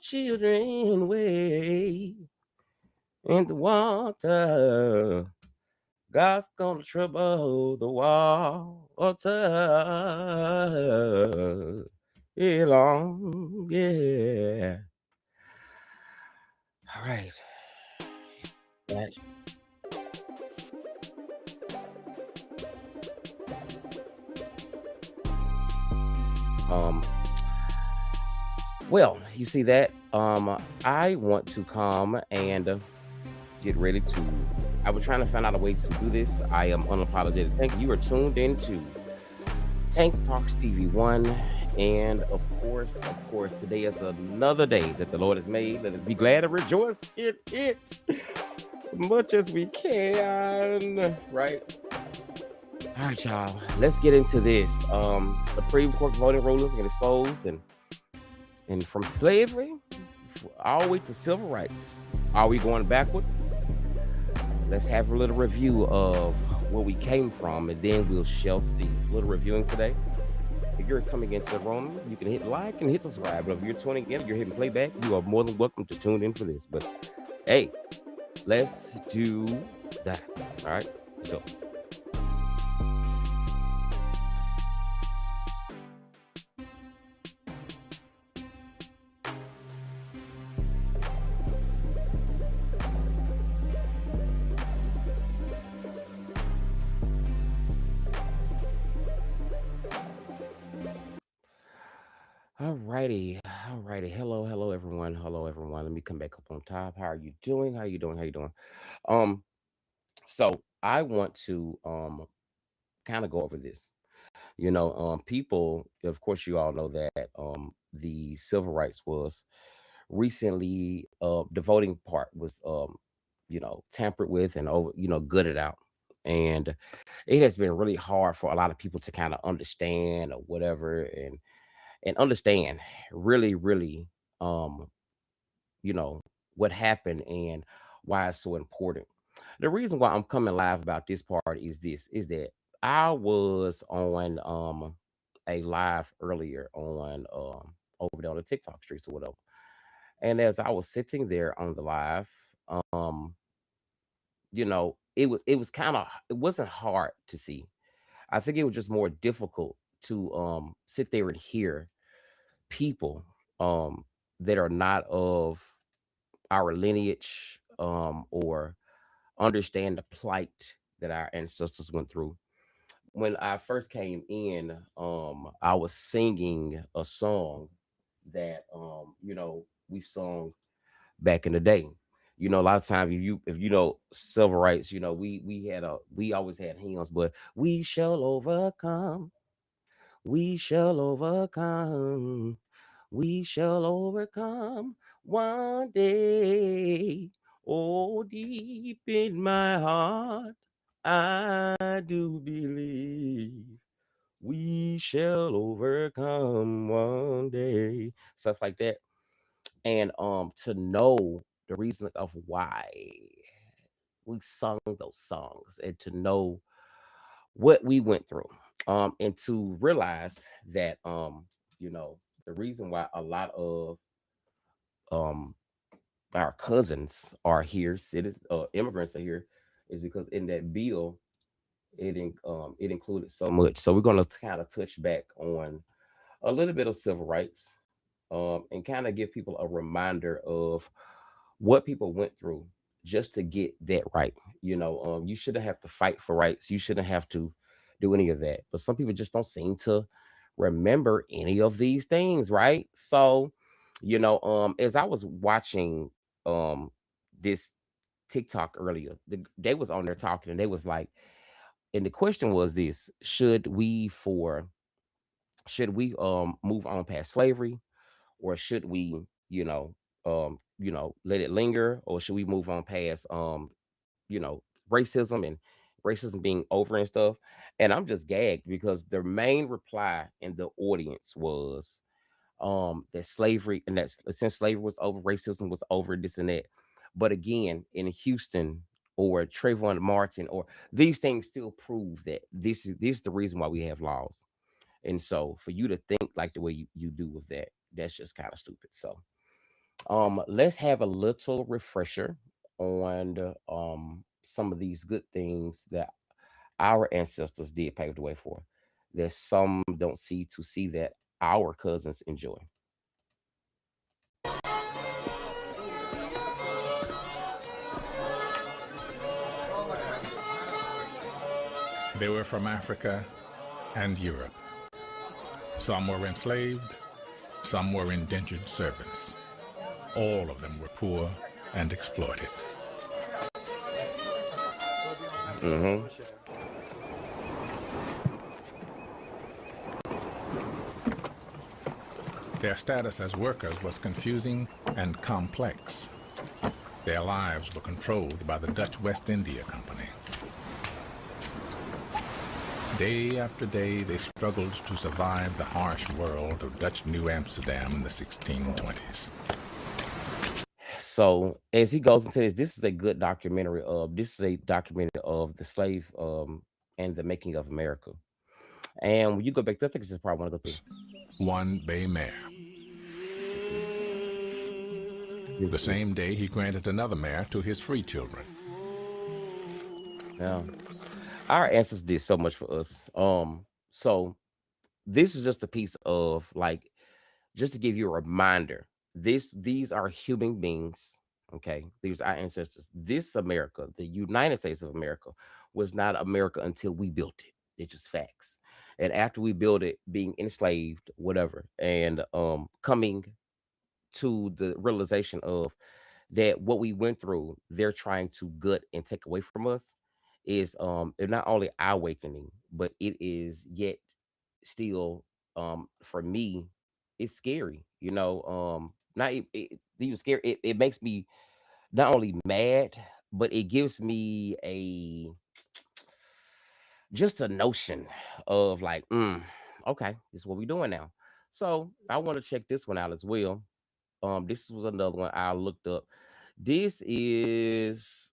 children wade in the water. God's gonna trouble the water. Long, yeah. All right. That's, um, well, you see that? I want to come and get ready to. I was trying to find out a way to do this. I am unapologetic. Thank you. You are tuned into Tank Talks TV1. And of course, today is another day that the Lord has made. Let us be glad and rejoice in it much as we can. Right? All right, y'all. Let's get into this. Supreme Court voting rulings get exposed, and from slavery all the way to civil rights. Are we going backward? Let's have a little review of where we came from, and then we'll shall see. A little reviewing today. If you're coming into the room, you can hit like and hit subscribe. But if you're tuning in, you're hitting playback, you are more than welcome to tune in for this. But hey, let's do that. All right. So all righty. Hello, everyone. Hello, everyone. Let me come back up on top. How are you doing? How you doing? How you doing? Um, so I want to kind of go over this. People, of course, you all know that the civil rights was recently the voting part was tampered with and over gutted out, and it has been really hard for a lot of people to kind of understand or whatever, and understand really um you know what happened and why it's so important. The reason why I'm coming live about this part is that I was on a live earlier on over there on the TikTok streets or whatever. And as I was sitting there on the live, um, it was kind of it wasn't hard to see. I think it was just more difficult to sit there and hear people that are not of our lineage or understand the plight that our ancestors went through. When I first came in, I was singing a song that we sung back in the day. A lot of times if you know civil rights, we always had hymns, but we shall overcome, we shall overcome one day. Oh, deep in my heart, I do believe we shall overcome one day. Stuff like that. And to know the reason of why we sung those songs and to know what we went through. And to realize that the reason why a lot of um our cousins are here, citizens, immigrants are here, is because in that bill it included so much. So we're gonna kind of touch back on a little bit of civil rights, and kind of give people a reminder of what people went through just to get that right. You shouldn't have to fight for rights. You shouldn't have to do any of that. But some people just don't seem to remember any of these things, right? So, as I was watching um this TikTok earlier, they was on there talking, and they was like, and the question was this: should we move on past slavery, or should we, let it linger, or should we move on past you know, racism and racism being over and stuff? And I'm just gagged because the main reply in the audience was that slavery, and that since slavery was over, racism was over, this and that. But again, in Houston or Trayvon Martin, or these things still prove that this is the reason why we have laws. And so for you to think like the way you do with that, that's just kind of stupid. So Let's have a little refresher on some of these good things that our ancestors did pave the way for, that some don't see to see that our cousins enjoy. They were from Africa and Europe. Some were enslaved, some were indentured servants. All of them were poor and exploited. Mm-hmm. Their status as workers was confusing and complex. Their lives were controlled by the Dutch West India Company. Day after day, they struggled to survive the harsh world of Dutch New Amsterdam in the 1620s. So as he goes into this is a good documentary of the slave and the making of America. And when you go back, I think this is probably one of the things. One Bay Mare. The same day, he granted another mare to his free children. Yeah, our ancestors did so much for us. So this is just a piece of like, just to give you a reminder. These are human beings. Okay, these are our ancestors. This America, the United States of America, was not America until we built it. It's just facts. And after we built it, being enslaved, whatever, and coming to the realization of that what we went through, they're trying to gut and take away from us, is it not only eye awakening, but it is yet still for me, it's scary, not even scary. It makes me not only mad, but it gives me a just a notion of like, okay, this is what we're doing now. So I want to check this one out as well. This was another one I looked up. This is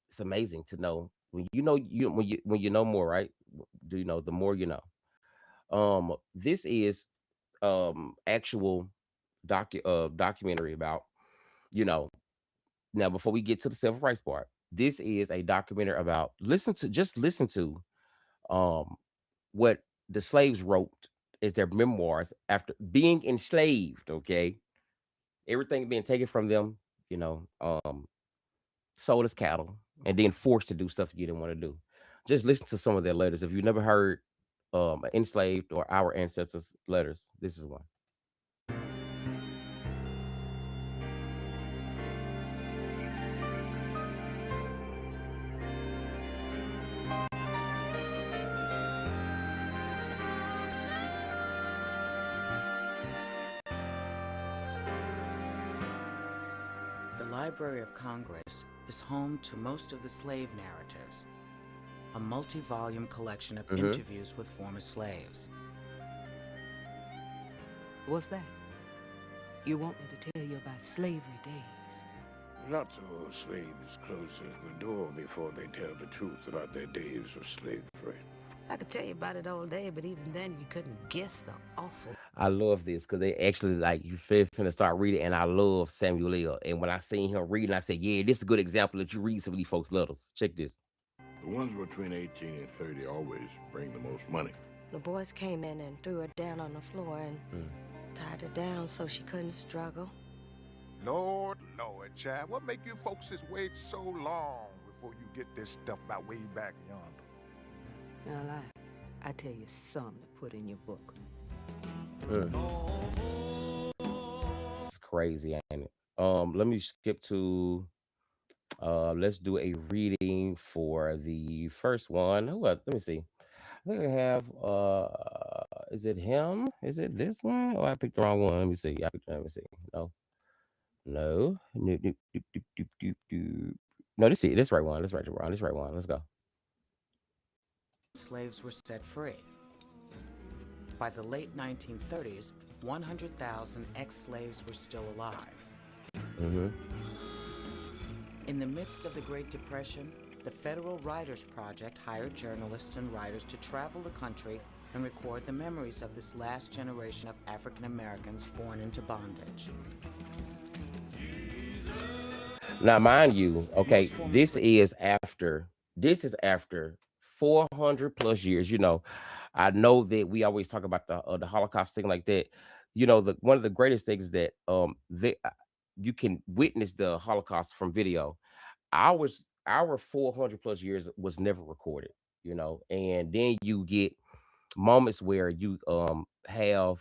it's amazing to know when you know when you know more, right? Do you know the more you know? This is actual documentary about, you know, now before we get to the civil rights part, this is a documentary about listen to um what the slaves wrote as their memoirs after being enslaved, okay? Everything being taken from them, you know, sold as cattle, and then forced to do stuff you didn't want to do. Just listen to some of their letters. If you never heard enslaved or our ancestors' letters, this is one. The Library of Congress is home to most of the slave narratives, a multi-volume collection of Mm-hmm. interviews with former slaves. What's that? You want me to tell you about slavery days? Lots of old slaves closes the door before they tell the truth about their days of slavery. I could tell you about it all day, but even then you couldn't guess the awful. I love this because they actually like you finna start reading, and I love Samuel L. And when I seen him reading, I said, "Yeah, this is a good example that you read some of these folks' letters." Check this. The ones between 18 and 30 always bring the most money. The boys came in and threw her down on the floor and tied her down so she couldn't struggle. Lord, Chad, what make you folks wait so long before you get this stuff about way back yonder? Now, I tell you something to put in your book. It's crazy, ain't it? Let me skip to let's do a reading for the first one. Let me see. I think I have is it him? Is it this one? Oh, I picked the wrong one. Let me see. Let me see. No. No. No, no, doop, doop, doop, doop, doop. No, this right one. This right one. This right one. Let's go. Slaves were set free. By the late 1930s, 100,000 ex-slaves were still alive. Mm-hmm. In the midst of the Great Depression, the Federal Writers Project hired journalists and writers to travel the country and record the memories of this last generation of African Americans born into bondage. Now, mind you, Most okay, former slave. this is after 400 plus years. I know that we always talk about the Holocaust thing like that. The one of the greatest things that you can witness the Holocaust from video. Our 400 plus years was never recorded. And then you get moments where you have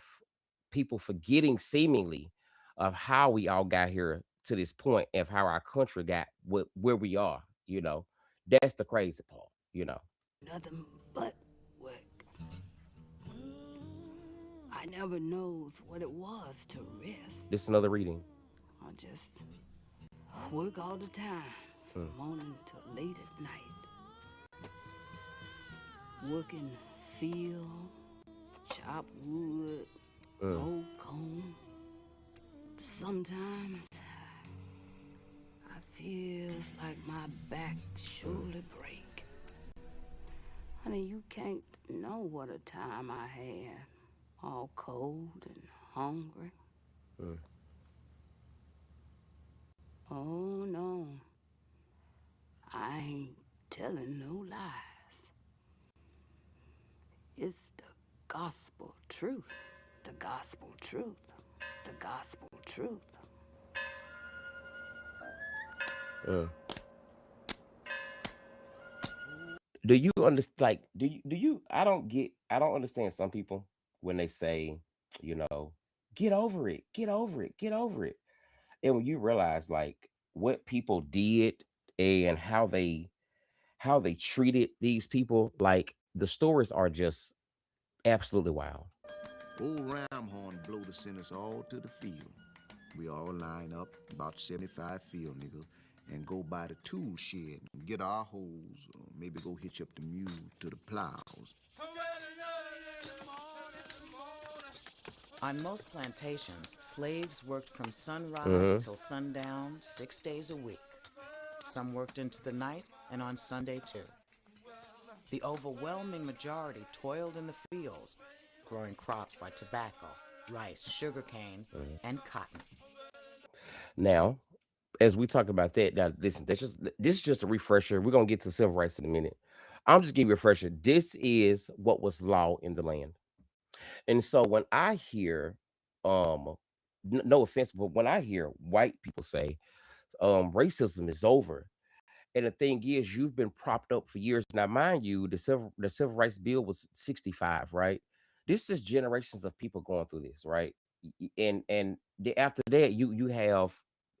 people forgetting seemingly of how we all got here to this point of how our country got where we are. That's the crazy part. Nothing but work. I never knows what it was to rest. This is another reading. I just work all the time, Mm, from morning till late at night. Working field, chop wood, mm, mow comb. Sometimes I feels like my back mm. surely break. Honey, you can't know what a time I had. All cold and hungry. Mm. Oh no, I ain't telling no lies. It's the gospel truth. The gospel truth. The gospel truth. Mm. Do you understand? Like, do you? I don't understand some people when they say, you know, get over it, get over it, get over it. And when you realize like what people did and how they treated these people, like the stories are just absolutely wild. Old Ramhorn blowed us send us all to the field. We all line up, about 75 field niggas, and go by the tool shed and get our hoes, or maybe go hitch up the mule to the plows. On most plantations, slaves worked from sunrise Hmm. till sundown 6 days a week. Some worked into the night and on Sunday too. The overwhelming majority toiled in the fields, growing crops like tobacco, rice, sugarcane, and cotton. Now, as we talk about that, now listen, this is just a refresher. We're gonna get to civil rights in a minute. I'm just giving you a refresher. This is what was law in the land. And so when I hear, no offense, but when I hear white people say, racism is over, and the thing is, you've been propped up for years. Now, mind you, the civil rights bill was 65, right? This is generations of people going through this, right? After that, you have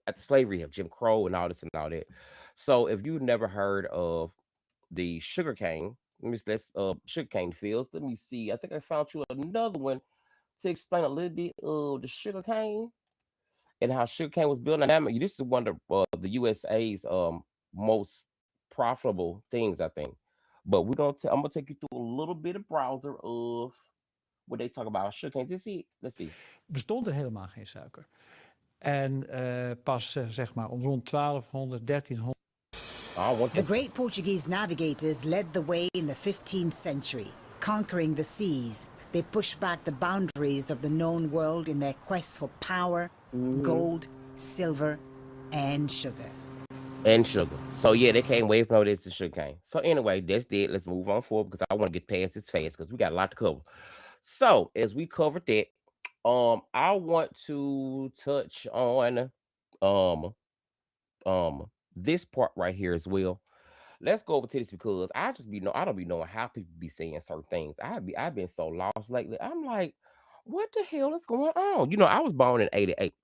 at the slavery, you have Jim Crow and all this and all that. So if you never heard of the sugarcane, let's sugarcane fields. Let me see. I think I found you another one to explain a little bit of the sugarcane and how sugarcane was built. And this is one of the USA's most profitable things, I think. But I'm gonna take you through a little bit of browser of what they talk about sugarcane. Let's see. Let's see. Bestond er helemaal geen suiker. En pas zeg maar om rond 1200, 1300. I want The them. great Portuguese navigators led the way in the 15th century, conquering the seas. They pushed back the boundaries of the known world in their quest for power, gold, silver, and sugar. And sugar. So yeah, they came away from this to sugarcane. So anyway, that's it. Let's move on forward because I want to get past this fast because we got a lot to cover. So as we covered that, I want to touch on um this part right here as well. Let's go over to this because I don't be knowing how people be saying certain things. I've been so lost lately. I'm like, what the hell is going on? I was born in 88.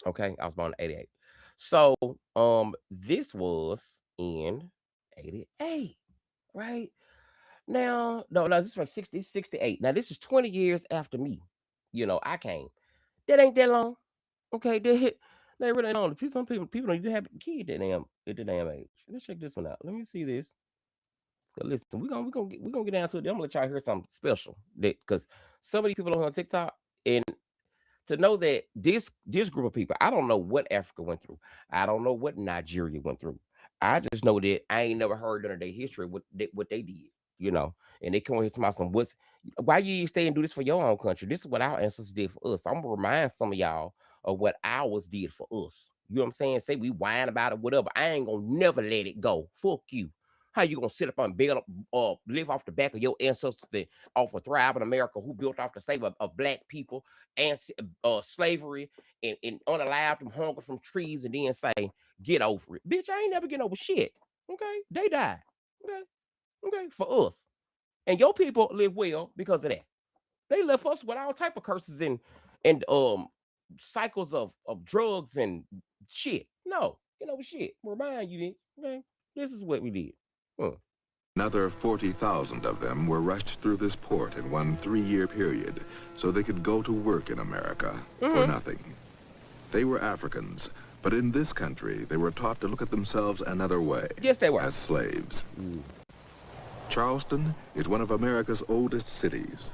Okay, I was born in 88. So this was in 88, right? Now, no, this is like 68. Now, this is 20 years after me. I came. That ain't that long. Okay, they really ain't long. Some people don't even have a kid at the damn age. Let's check this one out. Let me see this. Listen, we gonna get down to it. I'm gonna let y'all hear something special. That because some of these people on TikTok, and to know that this group of people, I don't know what Africa went through. I don't know what Nigeria went through. I just know that I ain't never heard none of their history, what they did, and they come here to my some what's why you stay and do this for your own country. This is what our ancestors did for us. I'm gonna remind some of y'all of what ours did for us. You know what I'm saying? Say we whine about it, whatever. I ain't gonna never let it go. Fuck you. How you gonna sit up and build up, live off the back of your ancestors that off of thriving America, who built off the slave of black people and slavery and unalive them hunger from trees, and then say, get over it. Bitch, I ain't never getting over shit. Okay? They died. Okay? Okay? For us. And your people live well because of that. They left us with all type of curses and cycles of drugs and shit. No, you know shit. Remind you this. Okay, this is what we did. Another 40,000 of them were rushed through this port in one 3-year period so they could go to work in America for nothing. They were Africans, but in this country they were taught to look at themselves another way. Yes, they were. As slaves. Charleston is one of America's oldest cities.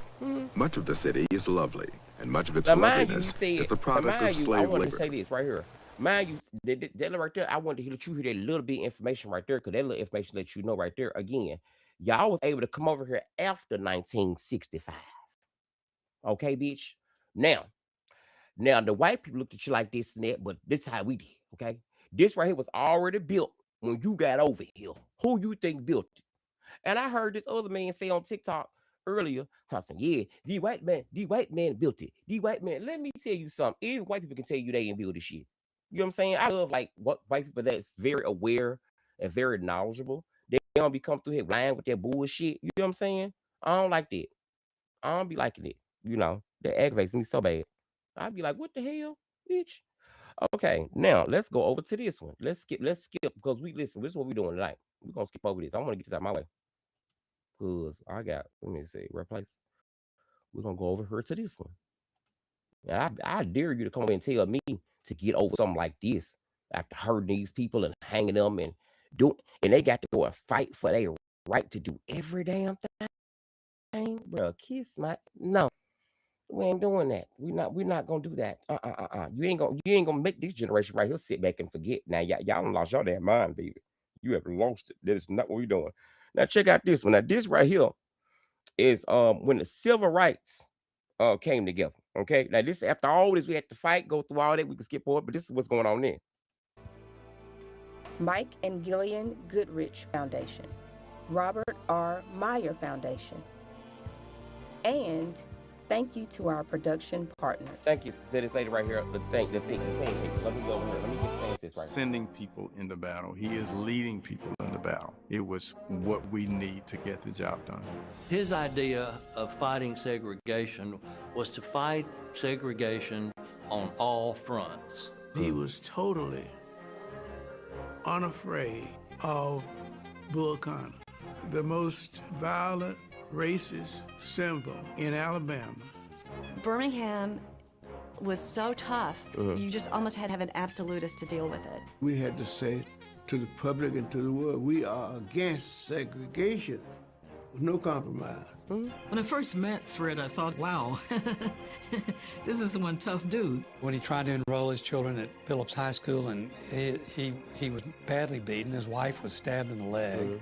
Much of the city is lovely, and much of its loveliness is the product of slave labor. I want to say this right here. Mind you, that right there, I wanted to let you hear that little bit of information right there, because that little information lets you know right there, again, y'all was able to come over here after 1965. Okay, bitch? Now, the white people looked at you like this and that, but this is how we did, okay? This right here was already built when you got over here. Who you think built it? And I heard this other man say on TikTok earlier, talking, yeah, the white man built it. The white man, let me tell you something. Even white people can tell you they didn't build this shit. You know what I'm saying? I love like what white people that's very aware and very knowledgeable. They don't be come through here lying with their bullshit. You know what I'm saying? I don't like that. I don't be liking it. You know, that aggravates me so bad. I'd be like, what the hell, bitch? Okay, now let's go over to this one. Let's skip because this is what we're doing tonight. We're gonna skip over this. I want to get this out of my way. Cause let me see, replace. We're gonna go over here to this one. And I dare you to come over and tell me to get over something like this after hurting these people and hanging them and they got to go and fight for their right to do every damn thing. Bro, kiss my no. We ain't doing that. We're not gonna do that. You ain't gonna make this generation right here sit back and forget. Now y'all done lost your damn mind, baby. You have lost it. That is not what we're doing. Now check out this one. Now this right here is when the civil rights came together. Okay. Now this after all this we had to fight, go through all that, we can skip over it, but this is what's going on there. Mike and Gillian Goodrich Foundation, Robert R. Meyer Foundation, and thank you to our production partners. Thank you. That is lady right here. The thing. Let me go over here. Let me get this right. Sending people into battle. He is leading people into battle. It was what we need to get the job done. His idea of fighting segregation was to fight segregation on all fronts. He was totally unafraid of Bull Connor, the most violent, racist symbol in Alabama. Birmingham was so tough, you just almost had to have an absolutist to deal with it. We had to say to the public and to the world, we are against segregation, with no compromise. When I first met Fred, I thought, wow, this is one tough dude. When he tried to enroll his children at Phillips High School, and he was badly beaten, his wife was stabbed in the leg.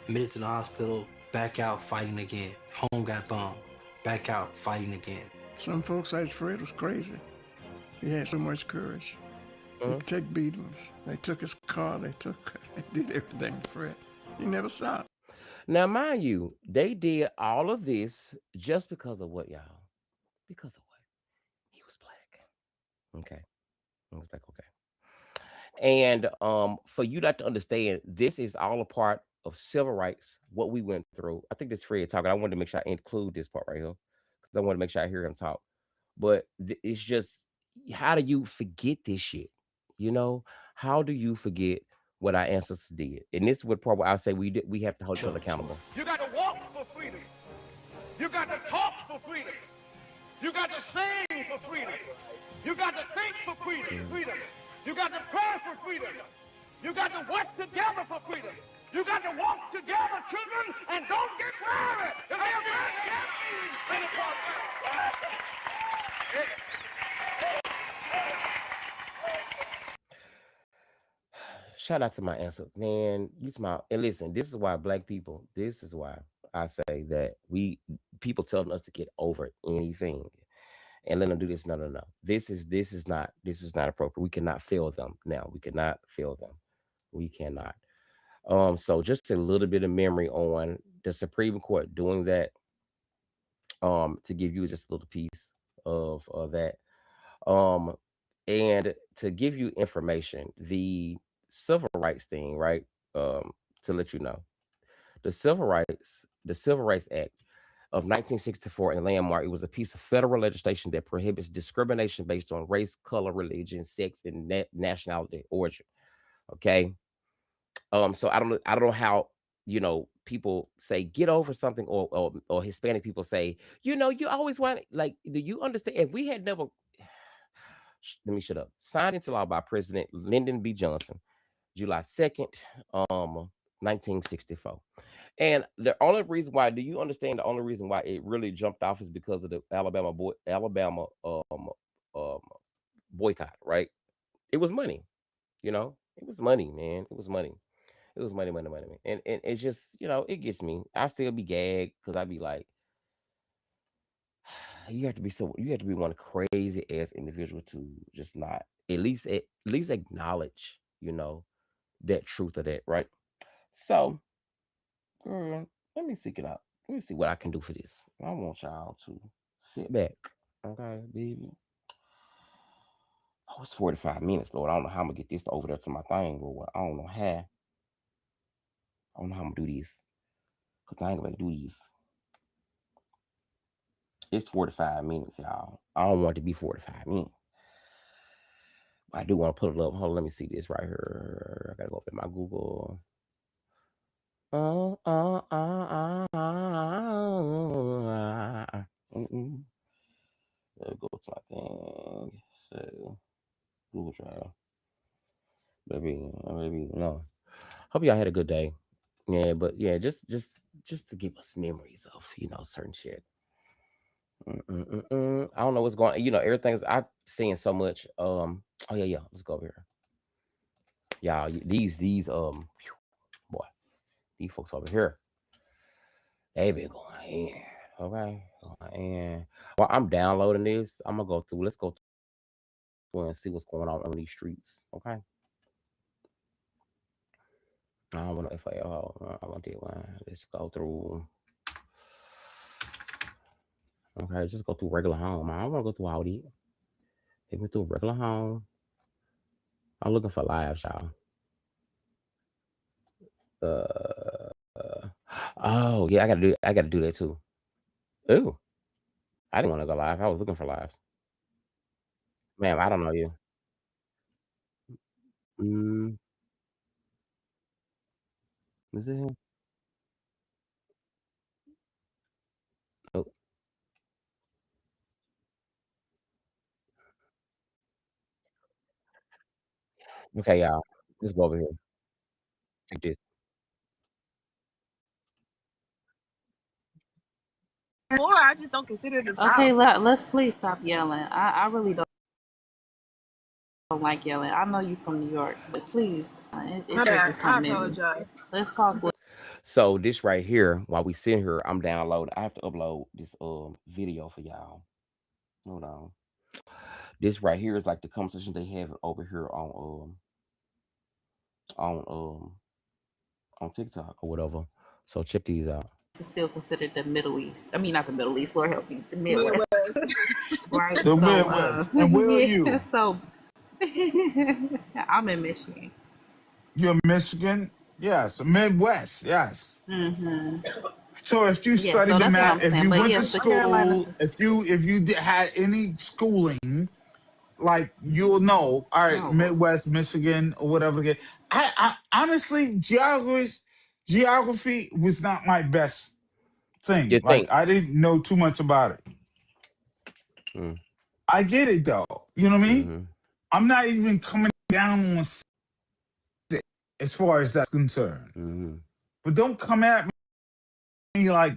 Admitted to the hospital, back out fighting again. Home got bombed, back out fighting again. Some folks said Fred was crazy. He had so much courage. He'd take beatings. They took his car, they did everything to Fred. He never stopped. Now, mind you, they did all of this just because of what, y'all? Because of what? He was black. Okay. He was black, okay. And for you not to understand, this is all a part of civil rights, what we went through. I think this Fred talking. I wanted to make sure I include this part right here, because I want to make sure I hear him talk. But it's just, how do you forget this shit? You know? How do you forget what our ancestors did? And this is what probably I say we have to hold each other accountable. You got to walk for freedom. You got to talk for freedom. You got to sing for freedom. You got to think for freedom. You got to pray for freedom. You got to work together for freedom. You got to walk together, children, and don't get married. If Shout out to my ancestors, man. You smile. And listen, this is why black people, this is why I say that people telling us to get over anything. and let them do this. No, no, no. This is not appropriate. We cannot fail them now. We cannot fail them. We cannot. So just a little bit of memory on the Supreme Court doing that. To give you just a little piece of that. Um, and to give you information, the civil rights thing, right? To let you know, the Civil Rights Act of 1964, a landmark. It was a piece of federal legislation that prohibits discrimination based on race, color, religion, sex, and nationality origin. Okay. So I don't know how people say get over something, or Hispanic people say you always want, like, do you understand? If we had never let me shut up. Signed into law by President Lyndon B. Johnson, July 2nd, 1964. And the only reason why, do you understand? The only reason why it really jumped off is because of the Alabama um, boycott, right? It was money, it was money, man. It was money. It was money, money, money, money. And it's just, it gets me. I still be gagged because I be like, you have to be one crazy ass individual to just not at least acknowledge, that truth of that, right? So, girl, let me seek it out. Let me see what I can do for this. I want y'all to sit back, okay, baby. Oh, it's 45 minutes, Lord. I don't know how I'm gonna get this over there to my thing, Lord. I don't know how. I don't know how I'm gonna do this. Cause I ain't gonna do these. It's 45 minutes, y'all. I don't want it to be 45 minutes. I do want to put it up. Hold on, let me see this right here. I gotta go up in my Google. Let me go to my thing. So Google Drive. Maybe no. Hope y'all had a good day. Yeah, but yeah, just to give us memories of certain shit. I don't know what's going. Everything's I'm seeing so much. Oh yeah. Let's go over here. Y'all, these boy, these folks over here, they been going in. Okay, going in. Well, I'm downloading this. I'm gonna go through. Let's go through and see what's going on these streets. Okay. I don't want to. If I want that one. Let's go through. Okay, just go through regular home. I don't want to go through all these. Take me through regular home. I'm looking for lives, y'all. Oh yeah, I gotta do that too. Ooh, I didn't want to go live. I was looking for lives. Ma'am, I don't know you. Mm, is it him? Oh, okay, y'all. Let's go over here. Check this. Or I just don't consider it the South. Okay, let's please stop yelling. I really don't like yelling. I know you from New York, but please, it My bad. triggers I something in me. apologize. Let's talk. So this right here, while we sit here, I'm downloading. I have to upload this video for y'all. Hold on. This right here is like the conversation they have over here on on TikTok or whatever. So check these out. Is still considered the Middle East. I mean, not the Middle East. Lord help me, the Midwest. Right. The So, Midwest. And where are yeah. you? So, I'm in Michigan. You're in Michigan? Yes. Midwest. Yes. Hmm. So if you Yeah. studied So the that's what I'm math, if saying. you But went to yes, the Carolinas. school, if you had any schooling, like you'll know, all right, Oh Lord. Midwest, Michigan, or whatever. I honestly, geography was not my best thing. You Like think? I didn't know too much about it. Mm, I get it though. You know what I mean? mm-hmm. I'm not even coming down on it as far as that's concerned. Mm-hmm. But don't come at me like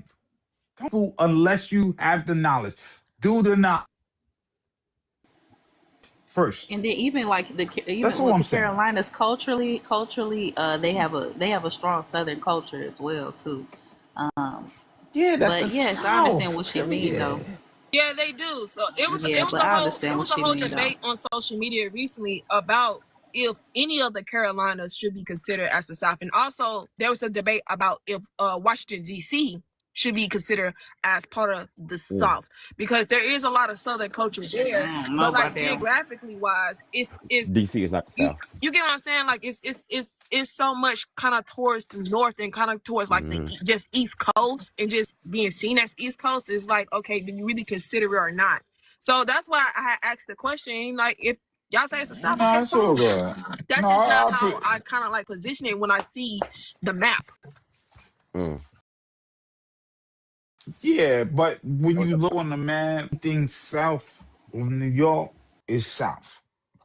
don't do unless you have the knowledge. Do the knowledge first. And then even like That's even all with I'm the saying. Carolinas culturally, they have a strong Southern culture as well too. Um, Yeah, that's the but yes, I understand South. what she mean though. Period. Yeah, they do. So it was Yeah, but I understand what a she whole mean though. debate on social media recently about if any of the Carolinas should be considered as the South, and also there was a debate about if Washington D.C. should be considered as part of the South, because there is a lot of Southern culture there, I don't know but like about that. geographically wise, it's DC is not the South. you get what I'm saying? Like it's so much kind of towards the north and kind of towards like the just East Coast, and just being seen as East Coast is like, okay, do you really consider it or not? So that's why I had asked the question, like, if y'all say it's the South, No, okay, it's all cool. good. That's No, just not I how I kind of like position it when I see the map. yeah, but when you look on the map, anything south of New York is south.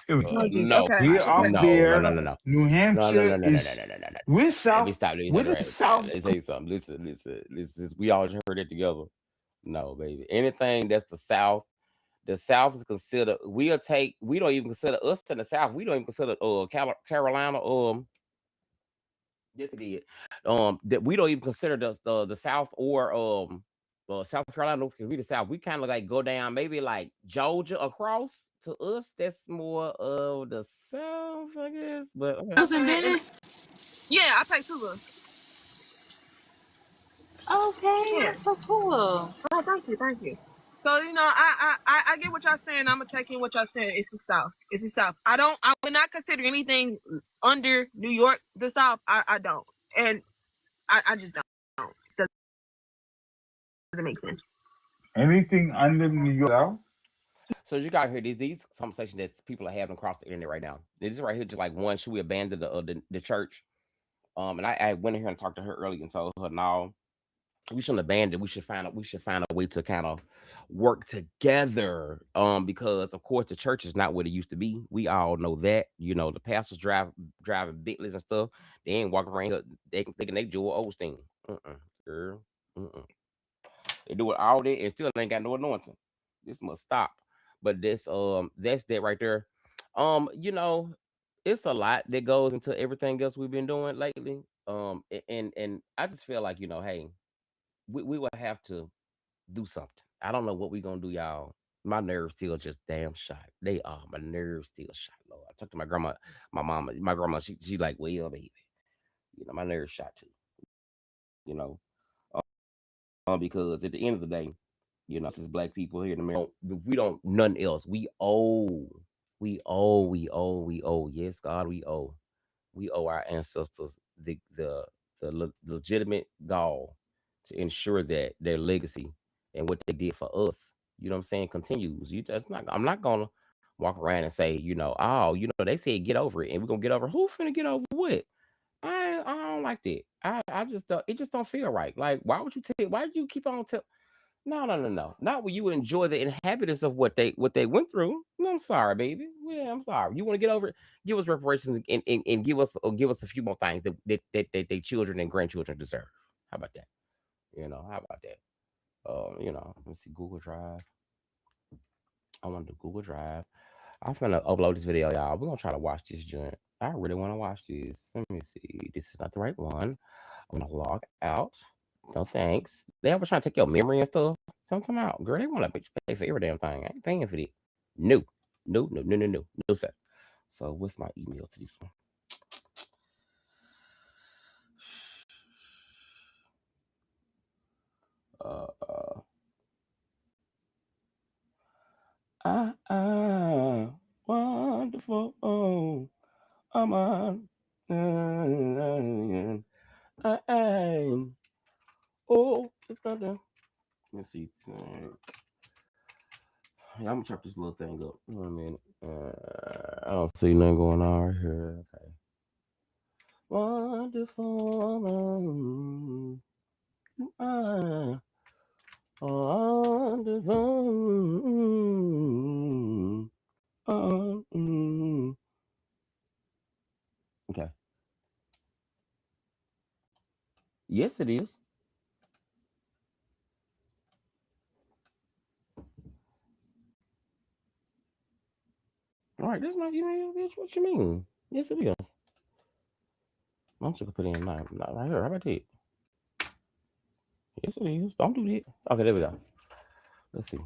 Period. No, Okay, We're okay. up there. no. New Hampshire is we're Let me south. stop. Let me We're stop the right. south. Let me tell you something. Listen. We all heard it together. No, baby. Anything that's the South is considered. We don't even consider us in the South. We don't even consider Carolina. Yes, it is. That we don't even consider the South or South Carolina because we the South. We kind of like go down maybe like Georgia across. To us, that's more of the South, I guess. But okay. Susan Benny? Yeah, I pay Tuba. Okay, Yeah. that's so cool. Oh, thank you. So I get what y'all saying. I'm gonna take in what y'all saying. It's the South. It's the South. I would not consider anything under New York the South. I don't, and I just don't. Doesn't make sense. Anything under New York south? So you got here these conversations that people are having across the internet right now. This is right here, just like one, should we abandon the church? And I went in here and talked to her earlier and told her, no, we shouldn't abandon. We should find a way to kind of work together. Because of course the church is not what it used to be. We all know that. You know, the pastors driving Bentleys and stuff. They ain't walking around here thinking they Joel Osteen. Girl. They do it all day and still ain't got no anointing. This must stop. But that's that right there. You know, it's a lot that goes into everything else we've been doing lately. And I just feel like, hey, we will have to do something. I don't know what we gonna do, y'all. My nerves still just damn shot. They are. My nerves still shot. Lord. I talked to my grandma, my grandma. She like, well, baby, my nerves shot too. You know, because at the end of the day, us as black people here in America, if we don't nothing else, we owe. Yes, God, we owe. We owe our ancestors the legitimate gall to ensure that their legacy and what they did for us, you know what I'm saying, continues. I'm not gonna walk around and say, oh, they said get over it, and we're gonna get over. Who finna get over what? I don't like that. I just it just don't feel right. Like, why would you keep on no. Not when you enjoy the inhabitants of what they went through. No, I'm sorry, baby. Yeah, I'm sorry. You want to get over it? Give us reparations and give us a few more things that they children and grandchildren deserve. How about that? How about that? Let me see Google Drive. I want to do Google Drive. I'm finna upload this video, y'all. We're gonna try to watch this joint. I really want to watch this. Let me see. This is not the right one. I'm gonna log out. No thanks. They ever trying to take your memory and stuff? Something out, girl. They want to pay for every damn thing. I ain't paying for that. No, no, sir. So what's my email to this one? Wonderful. Oh, I'm on. I am. Oh, it's not done. Let's see. Yeah, I'm gonna chop this little thing up. Wait a minute. I don't see nothing going on right here. Okay. Wonderful. Wonderful. Okay. Yes, it is. All right, this is my email, bitch. What you mean? Yes, it is. I'm just gonna put it in mine. Not right here. How about that? Yes, it is. Don't do that. Okay, there we go. Let's see.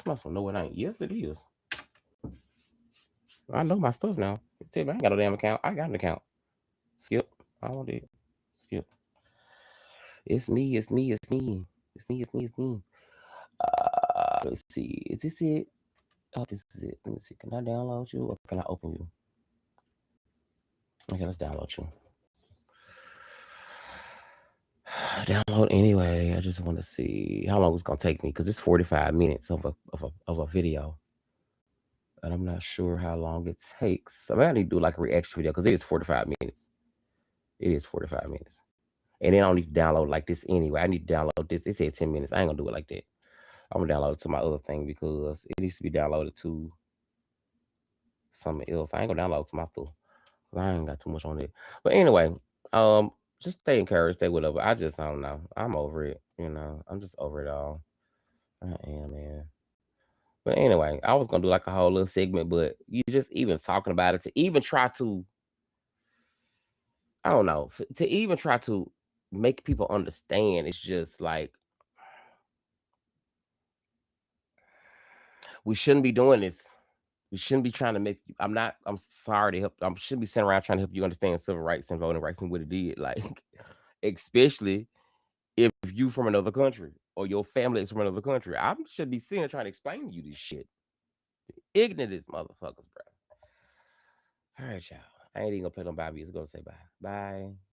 muscle. No, it ain't. Yes, it is. I know my stuff now. Tell me, I ain't got no damn account. I got an account. Skip. I want it. Skip. It's me. It's me. It's me. It's me. It's me. It's me. Let's see. Is this it? Oh, this is it. Let me see. Can I download you or can I open you? Okay, let's download you. Download anyway. I just want to see how long it's gonna take me because it's 45 minutes of a video, and I'm not sure how long it takes. I mean, I need to do like a reaction video because it is 45 minutes. It is 45 minutes, and then I don't need to download like this anyway. I need to download this. It said 10 minutes. I ain't gonna do it like that. I'm gonna download it to my other thing because it needs to be downloaded to something else. I ain't gonna download it to my stuff. I ain't got too much on it. But anyway, just stay encouraged, stay whatever. I don't know. I'm over it. I'm just over it all. I am, man. But anyway, I was gonna do like a whole little segment, but you just even talking about it to even try to, I don't know, to even try to make people understand. It's just like we shouldn't be doing this. We shouldn't be trying to make. I'm sorry to help. I shouldn't be sitting around trying to help you understand civil rights and voting rights and what it did. Like, especially if you from another country or your family is from another country. I should be sitting here trying to explain to you this shit. Ignorant as motherfuckers, bro. All right, y'all. I ain't even gonna play no Bobby. It's gonna say bye. Bye.